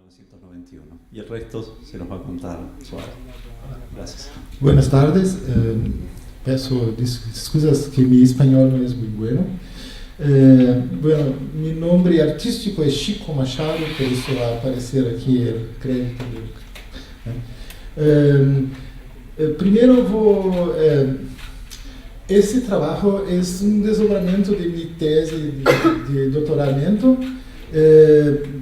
1991. Y el resto se nos va a contar Suárez. Gracias. Buenas tardes. Peço desculpas que mi español no es muy bueno. Bueno, mi nombre artístico es Chico Machado, por eso va a aparecer aquí el crédito. Primero esse trabalho é um desdobramento de minha tese de doutoramento,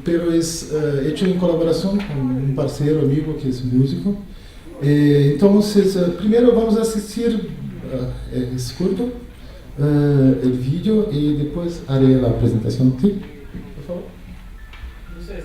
pero es hecho em colaboração com um parceiro amigo que é músico. Então, primeiro vamos assistir esse curto, o vídeo, e depois harei a apresentação. Sim, por favor. Vocês,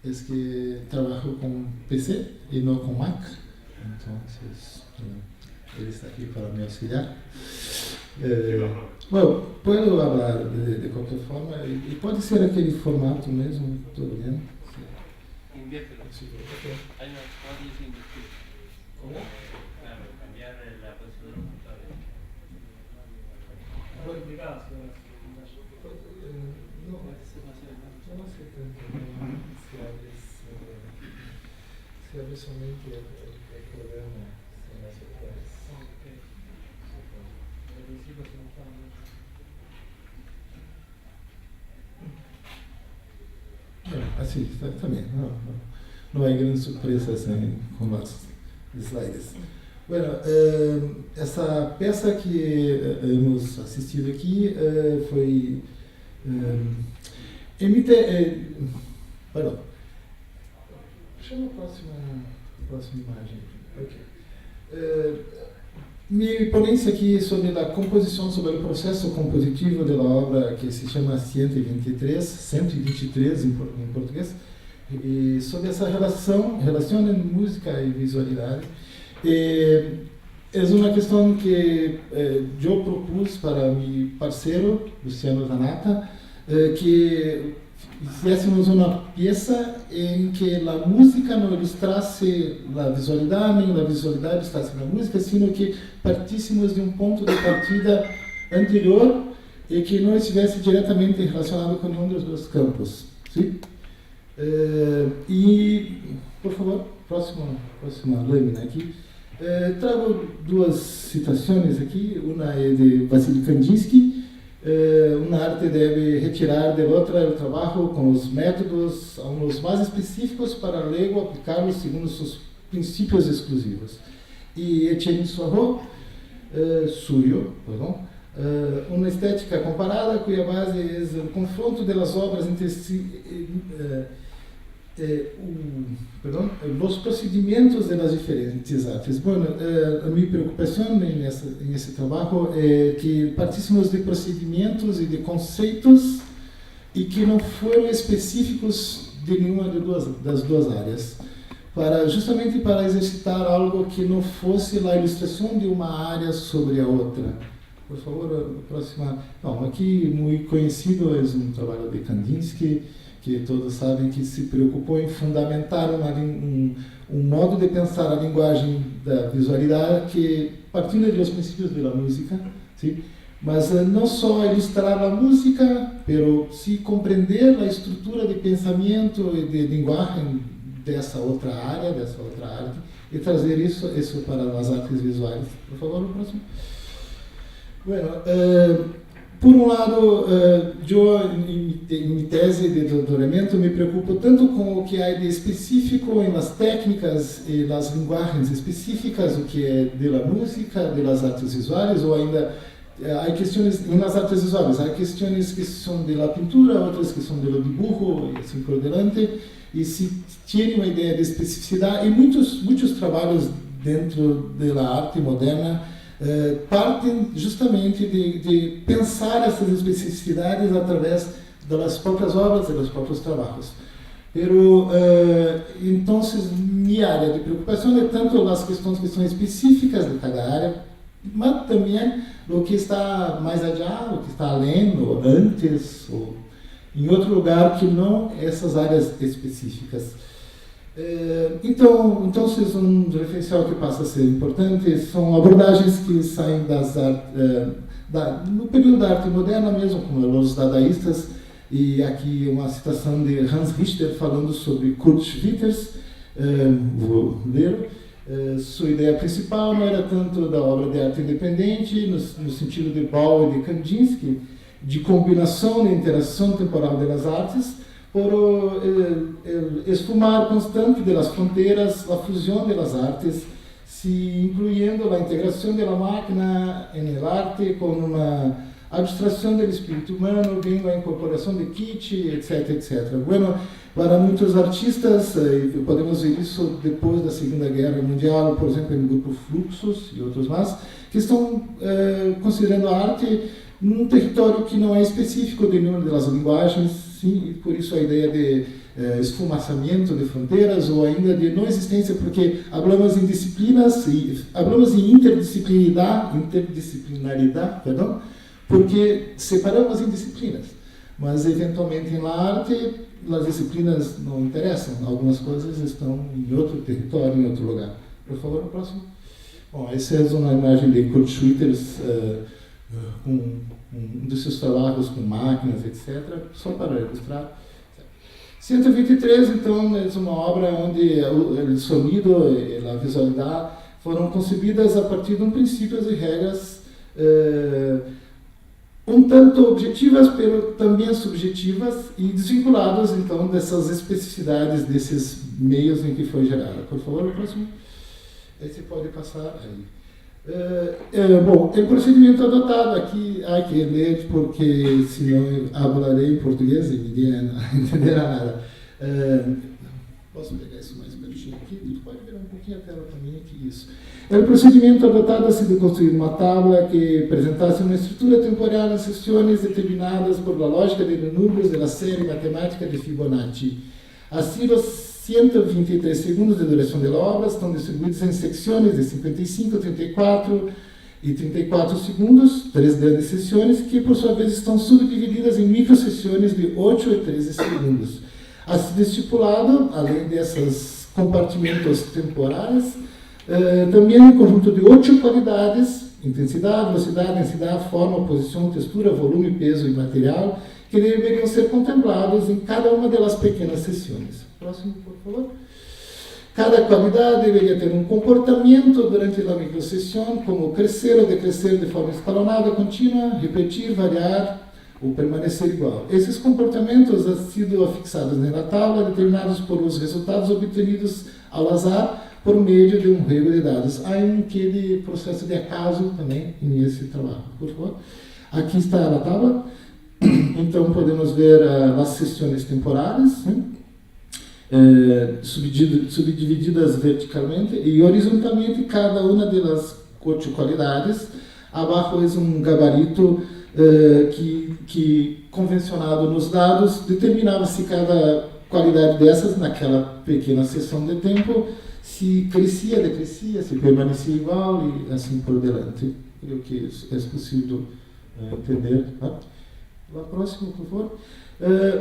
es que trabajo con PC y no con Mac, entonces él está aquí para me auxiliar. Bueno, puedo hablar de cualquier forma y puede ser aquel formato mesmo, todo bien. Sí. Inviértelo. Sí, okay. Hay una forma de invertir. ¿Cómo? Claro, cambiar la posición de los motores. Muy complicado, no sé si abre solamente el programa sin las otras. Bueno, así, está bien, no hay grandes sorpresas con los slides. Bueno, essa peça que hemos assistido aqui foi perdão. Chama a próxima imagem. Okay. Minha ponência aqui é sobre a composição, sobre o processo compositivo da obra que se chama 123 em português, e sobre essa relação entre música e visualidade. É uma questão que eu propus para meu parceiro, Luciano Zanata, que fizéssemos uma peça em que a música não ilustrasse a visualidade, nem a visualidade ilustrasse a música, sino que partíssemos de um ponto de partida anterior e que não estivesse diretamente relacionado com nenhum dos dois campos. Sim? E, por favor, próxima lâmina aqui. Trago duas citações aqui. Uma é de Vassily Kandinsky. Uma arte deve retirar de outra o trabalho com os métodos aos mais específicos para luego aplicá-los segundo seus princípios exclusivos. E Etienne Surio, uma estética comparada cuja base é o confronto das obras entre si, os procedimentos das diferentes artes. Bueno, a minha preocupação nesse trabalho é que partíssemos de procedimentos e de conceitos e que não foram específicos de nenhuma das duas áreas, justamente para exercitar algo que não fosse a ilustração de uma área sobre a outra. Por favor, a próxima. Não, aqui muito conhecido é um trabalho de Kandinsky, que todos sabem que se preocupou em fundamentar um modo de pensar a linguagem da visualidade que partindo dos princípios da música, sim? Mas não só ilustrar a música, mas sim compreender a estrutura de pensamento e de linguagem dessa outra área, dessa outra arte, e trazer isso para as artes visuais. Por favor, o próximo. Bueno, por um lado, eu, em minha tese de doutoramento, me preocupo tanto com o que há de específico em las técnicas e las linguagens específicas, o que é da música, das artes visuais, ou ainda há questões nas artes visuais, há questões que são da pintura, outras que são do dibujo, e assim por diante, e se tem uma ideia de especificidade, e muitos trabalhos dentro da arte moderna partem justamente de pensar essas especificidades através das próprias obras e dos próprios trabalhos. Então, minha área de preocupação é tanto as questões que são específicas de cada área, mas também o que está mais adiante, o que está além, ou antes, ou em outro lugar que não essas áreas específicas. Então, um referencial que passa a ser importante são abordagens que saem no período da arte moderna mesmo, como os dadaístas, e aqui uma citação de Hans Richter falando sobre Kurt Schwitters, vou ler. Sua ideia principal não era tanto da obra de arte independente, no sentido de Bauer e de Kandinsky, de combinação e interação temporal das artes, por esfumar constante das fronteiras, a fusão das artes, se incluyendo a integração da máquina no arte com uma abstração do espírito humano, vendo a incorporação de kit, etc, etc. Bueno, para muitos artistas, podemos ver isso depois da Segunda Guerra Mundial, por exemplo, no grupo Fluxus e outros mais, que estão considerando a arte num território que não é específico de nenhuma das linguagens, sim, e por isso a ideia de esfumaçamento de fronteiras ou ainda de não existência, porque falamos em disciplinas, falamos em interdisciplinaridade, perdão, porque separamos em disciplinas, mas eventualmente na arte as disciplinas não interessam, algumas coisas estão em outro território, em outro lugar. Por favor, o próximo. Bom, essa é uma imagem de Kurt Schwitters, com um dos seus trabalhos com máquinas, etc., só para ilustrar. 123, então, é uma obra onde o sonido e a visualidade foram concebidas a partir de princípios e regras tanto objetivas, mas também subjetivas e desvinculadas, então, dessas especificidades desses meios em que foi gerada. Por favor, o próximo. Esse pode passar aí. Bom, o procedimento adotado aqui, há que ler, porque senão eu falarei em português e ninguém entenderá nada. Posso pegar isso mais pertinho aqui? Tu pode virar um pouquinho a tela para mim aqui, isso. O procedimento adotado ha sido construir uma tabla que apresentasse uma estrutura temporal em sessões determinadas por la lógica de números da série matemática de Fibonacci. Assim, 123 segundos de duração da obra, estão distribuídos em secções de 55, 34 e 34 segundos, 3 grandes sessões, que por sua vez estão subdivididas em microsessões de 8 e 13 segundos. Ha sido estipulado, além desses compartimentos temporais, também um conjunto de 8 qualidades: intensidade, velocidade, densidade, forma, posição, textura, volume, peso e material, que deveriam ser contemplados em cada uma das pequenas sessões. Próximo, por favor. Cada qualidade deveria ter um comportamento durante a microsessão, como crescer ou decrescer de forma escalonada, contínua, repetir, variar ou permanecer igual. Esses comportamentos han sido afixados na tabla, determinados por os resultados obtidos ao azar por meio de um rego de dados. Há que de processo de acaso também nesse trabalho. Por favor. Aqui está a tabla. Então podemos ver as sessões temporais, né? Subdivididas verticalmente e horizontalmente, cada uma das 8 qualidades. Abaixo é um gabarito que convencionado nos dados, determinava se cada qualidade dessas, naquela pequena seção de tempo, se crescia, decrescia, se permanecia igual e assim por diante. Creio que é possível entender. Lá próximo, por favor.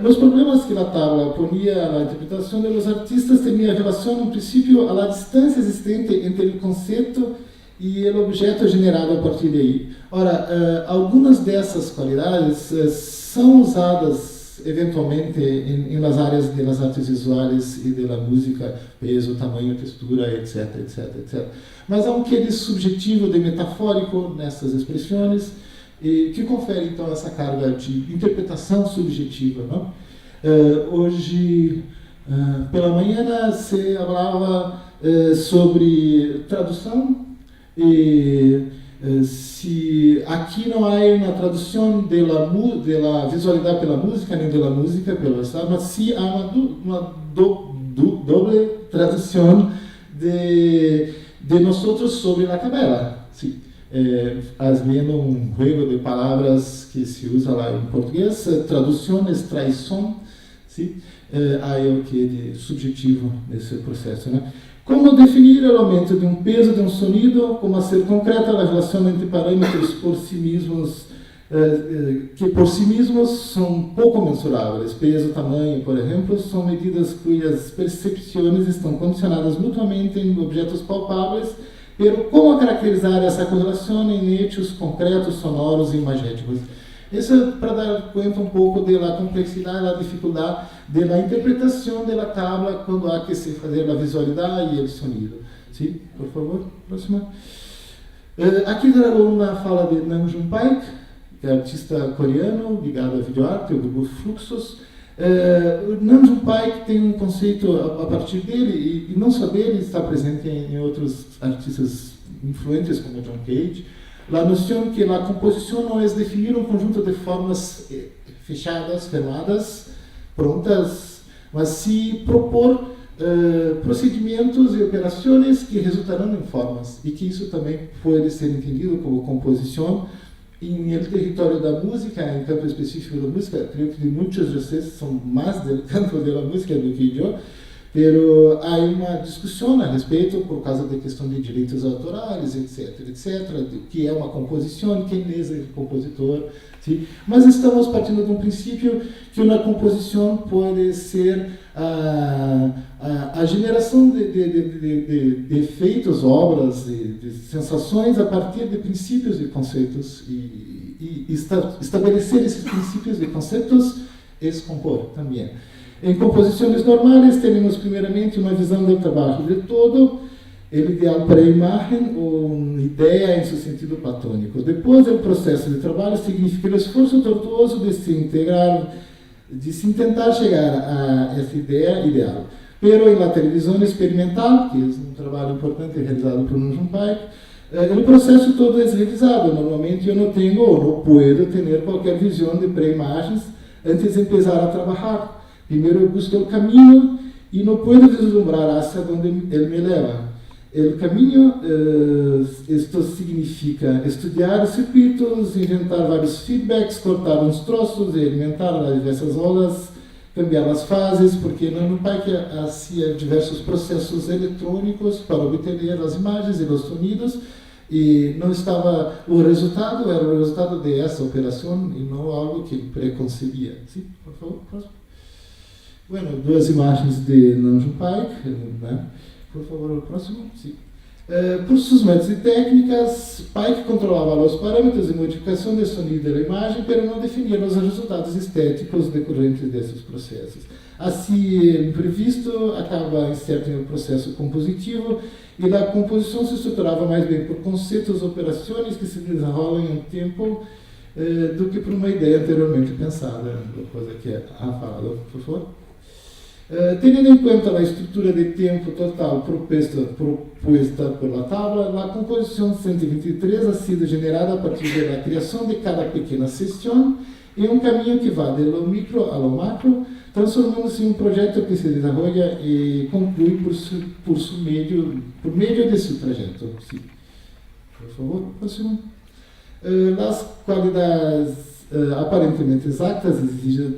Os problemas que a tabla ponia na interpretação dos artistas tinham relação, no princípio, à distância existente entre o conceito e o objeto generado a partir daí. Ora, algumas dessas qualidades são usadas eventualmente em las áreas das artes visuais e da música, peso, tamanho, textura, etc, etc, etc. Mas há quê de subjetivo, de metafórico nessas expressões, que confere então essa carga de interpretação subjetiva, não? Hoje, pela manhã, se falava sobre tradução, e se aqui não há uma tradução da visualidade pela música, nem da música pelo estado, mas sim há uma doble tradução de nós sobre a tabela. Sim. Havendo um jogo de palavras que se usa lá em português, traduções, traição, sim? Há o que de subjetivo nesse processo, né? Como definir o aumento de um peso de um sonido, como a ser concreta a relação entre parâmetros por si mesmos, que por si mesmos são pouco mensuráveis. Peso, tamanho, por exemplo, são medidas cujas percepções estão condicionadas mutuamente em objetos palpáveis. Pero como caracterizar essa correlação em hechos concretos, sonoros e imagéticos? Isso é para dar conta um pouco da complexidade, da dificuldade da interpretação da tabla quando há que se fazer a visualidade e o sonido. Sim, por favor, próxima. Aqui trago uma fala de Nam June Paik, que é artista coreano ligado à videoarte, o grupo Fluxus. Nam June Paik tem um conceito a partir dele, e não só dele, está presente em outros artistas influentes como John Cage, a noção que a composição não é definir um conjunto de formas fechadas, fermadas, prontas, mas sim propor procedimentos e operações que resultarão em formas, e que isso também pode ser entendido como composição. Em território da música, em campo específico da música, creio que muitos de vocês são mais do campo da música do que eu, mas há uma discussão a respeito por causa da questão de direitos autorais, etc, etc, do que é uma composição, quem é esse compositor, sim? Mas estamos partindo de um princípio que uma composição pode ser a geração de efeitos, obras, de sensações a partir de princípios e conceitos, e estabelecer esses princípios e conceitos é compor também. Em composições normais, temos primeiramente uma visão do trabalho de todo, o ideal para a imagem, ou ideia em seu sentido platônico. Depois, o processo de trabalho significa o esforço tortuoso de se integrar, de se tentar chegar a essa ideia ideal. Pero em la televisão experimental, que é um trabalho importante realizado por Nam June Paik, o processo todo é revisado. Normalmente eu não tenho ou não puedo ter qualquer visão de pré-imagens antes de começar a trabalhar. Primeiro eu busco o caminho e não posso vislumbrar hacia onde ele me leva. O caminho, isto significa estudar os circuitos, inventar vários feedbacks, cortar uns troços e alimentar as diversas olas cambiar as fases, porque no NumPy hacía diversos processos eletrônicos para obter as imagens e os sonidos, e não estava, o resultado era o resultado dessa operação e não algo que ele preconcebia. Sim, por favor, próximo. Bueno, duas imagens de NumPy, né? Por favor, o próximo. Sim. Por seus métodos e técnicas, Pike controlava os parâmetros de modificação de sonido da imagem, mas não definia os resultados estéticos decorrentes desses processos. Assim, imprevisto acaba incerto no processo compositivo, e a composição se estruturava mais bem por conceitos, operações que se desenrolam em um tempo do que por uma ideia anteriormente pensada, coisa que é falado, por favor. Tendo em conta a estrutura de tempo total proposta por la tabla, a composição 123 ha sido generada a partir da criação de cada pequena sessão em um caminho que vai do micro ao macro, transformando-se em um projeto que se desenvolve e conclui por meio de seu trajeto. Sim. Por favor, próximo. As qualidades aparentemente exatas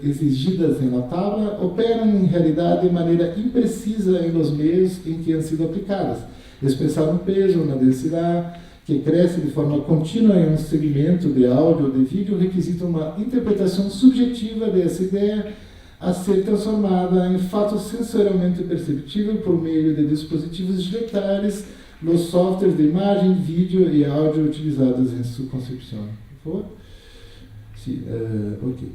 exigidas na tabla operam em realidade de maneira imprecisa em los meios em que han sido aplicadas. Expressar um peso, uma densidade que cresce de forma contínua em um segmento de áudio ou de vídeo requisita uma interpretação subjetiva dessa ideia a ser transformada em fato sensorialmente perceptível por meio de dispositivos digitales, nos softwares de imagem, vídeo e áudio utilizados em sua concepção. Por favor? Sim, ok.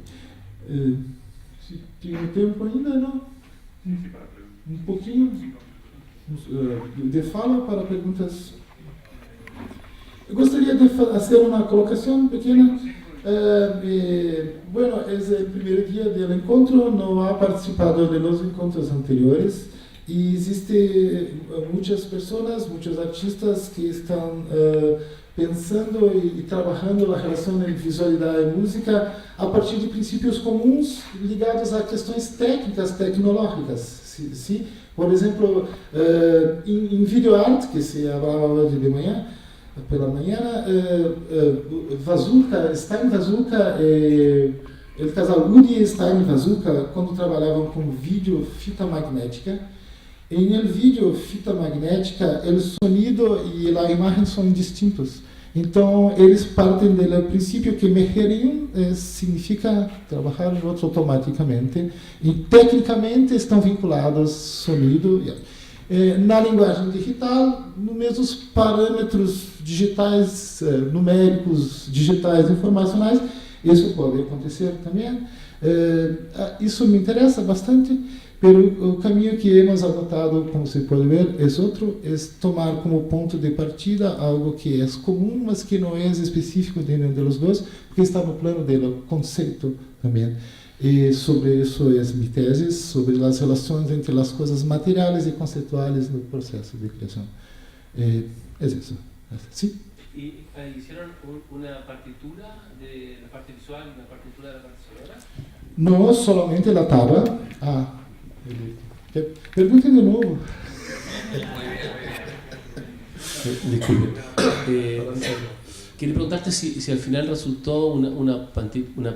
Se tem tempo ainda, não? Um pouquinho de fala para perguntas. Eu gostaria de fazer uma colocação pequena. Bueno, es el primer día del encuentro, no ha participado de los encuentros anteriores y existen muchas personas, muchos artistas que están pensando y trabajando la relación de visualidad y música a partir de princípios comuns ligados a questões técnicas, tecnológicas. ¿Sí? Por exemplo, em video art, que se hablaba hoje de manhã, pela manhã, Vasulka, Stein Vasulka, o casal Uri e Stein Vasulka, quando trabalhavam com vídeo fita magnética, em el vídeo fita magnética, o sonido e a imagem são distintos. Então, eles partem do princípio que mexer significa trabalhar no outro automaticamente, e tecnicamente estão vinculados sonido na linguagem digital, nos mesmos parâmetros digitais, numéricos, digitais, informacionais. Isso pode acontecer também. Isso me interessa bastante, mas o caminho que hemos adotado, como se pode ver, é outro, é tomar como ponto de partida algo que é comum, mas que não é específico dentro dos dois, porque está no plano do conceito também. E sobre isso é minha tese, sobre as relações entre as coisas materiais e conceituais no processo de criação. É isso. Sim? ¿Y hicieron una partitura de la parte visual y una partitura de la parte sonora? Não, solamente a tabla. Pergunte de novo. Disculpe. Quería preguntarte si al final resultó una partitura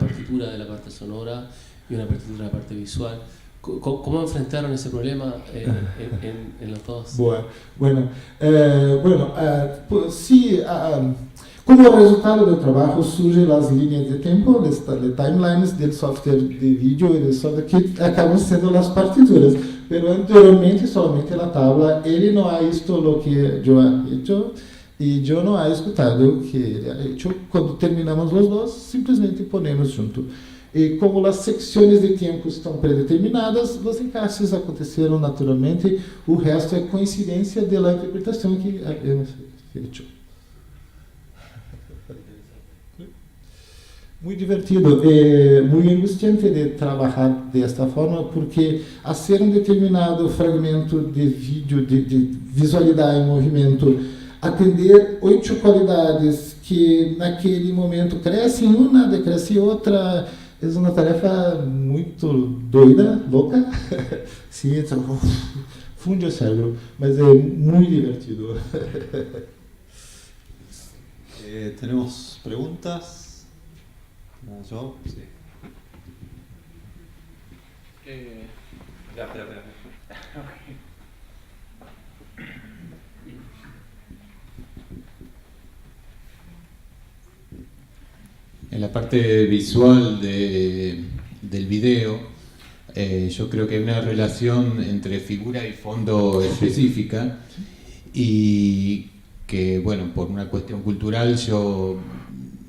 de la parte sonora y una partitura de la parte visual. ¿Cómo enfrentaron ese problema en los dos? Bueno, pues sí, como resultado del trabajo surgen las líneas de tiempo, de timelines del software de vídeo y del software que acaban siendo las partituras. Pero anteriormente solamente la tabla, él no ha visto lo que yo he hecho y yo no he escuchado que él ha hecho. Cuando terminamos los dos, simplemente ponemos junto. E como as secções de tempo estão predeterminadas, os encaixes aconteceram naturalmente, o resto é coincidência da interpretação que hemos feito. Muito divertido, muito angustiante de trabalhar desta forma, porque a ser um determinado fragmento de vídeo, de visualidade em movimento, atender 8 qualidades que naquele momento crescem uma, decresce outra. É uma tarefa muito doida, louca. Sim, funde o cérebro, mas é muito divertido. ¿Tenemos preguntas? ¿Yo? Sí. Espera. En la parte visual del video, yo creo que hay una relación entre figura y fondo específica y que, bueno, por una cuestión cultural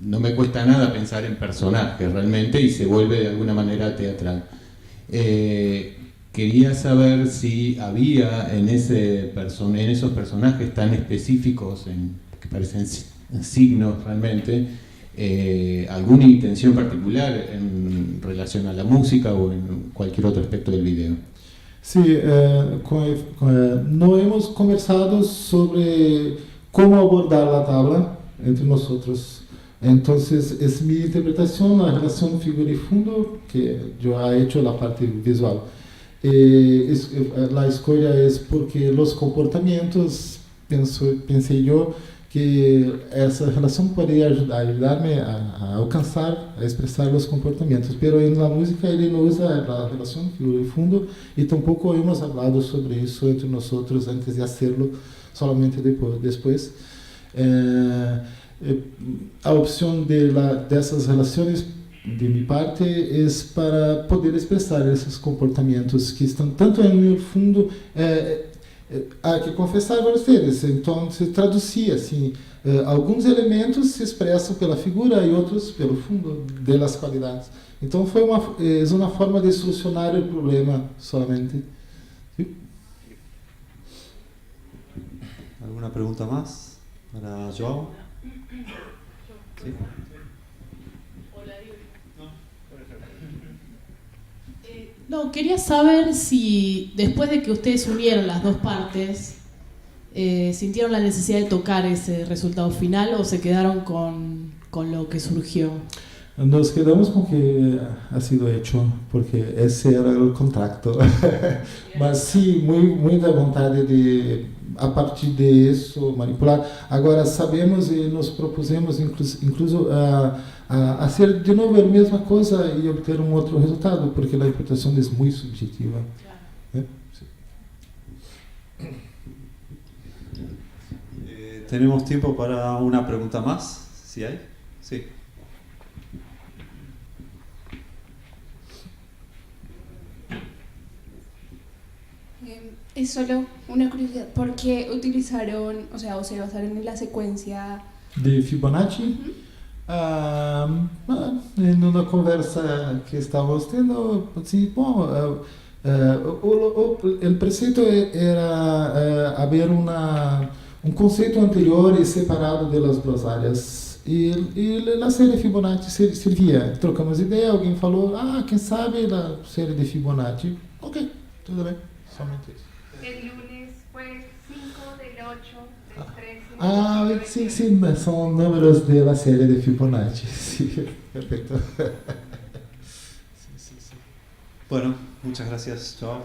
no me cuesta nada pensar en personajes realmente y se vuelve de alguna manera teatral. Quería saber si había en esos personajes tan específicos, que parecen signos realmente, alguna intención particular en relación a la música o en cualquier otro aspecto del video. Sí, no hemos conversado sobre cómo abordar la tabla entre nosotros. Entonces, es mi interpretación, la relación figura y fondo, que yo he hecho la parte visual. La escolha es porque los comportamientos, pensé yo, que essa relação poderia ajudar-me a alcançar, a expressar os comportamentos. Pero na música ele não usa a relação figura e fundo e tampouco hemos falado sobre isso entre nós antes de hacerlo, solamente depois. A opção dessas relações de minha parte é para poder expressar esses comportamentos que estão tanto no fundo. Há que confessar a vocês, então se traduzia assim, alguns elementos se expressam pela figura e outros pelo fundo das qualidades. Então foi uma forma de solucionar o problema solamente. ¿Sí? ¿Alguna pregunta más para Joao? ¿Sí? No, quería saber si después de que ustedes unieron las dos partes, sintieron la necesidad de tocar ese resultado final o se quedaron con lo que surgió. Nos quedamos con que ha sido hecho, porque ese era el contrato. Mas sí, muy de vontade de, a partir de eso, manipular. Agora sabemos y nos propusemos incluso a hacer de nuevo la misma cosa y obtener un otro resultado, porque la interpretación es muy subjetiva. Claro. Sí. Tenemos tiempo para una pregunta más, si hay. Sí. Es solo una curiosidad, ¿por qué utilizaron, o se basaron en la secuencia de Fibonacci? En una conversa que estábamos teniendo, sí, bueno, el precepto era haber un concepto anterior y separado de las dos áreas. Y la serie Fibonacci servía. Trocamos idea, alguien falou, quem sabe la serie de Fibonacci. Ok, tudo bem, somente isso. El lunes fue 5 del 8 del 13. Sí, son números de la serie de Fibonacci. Sí, perfecto. Bueno, muchas gracias, Joao.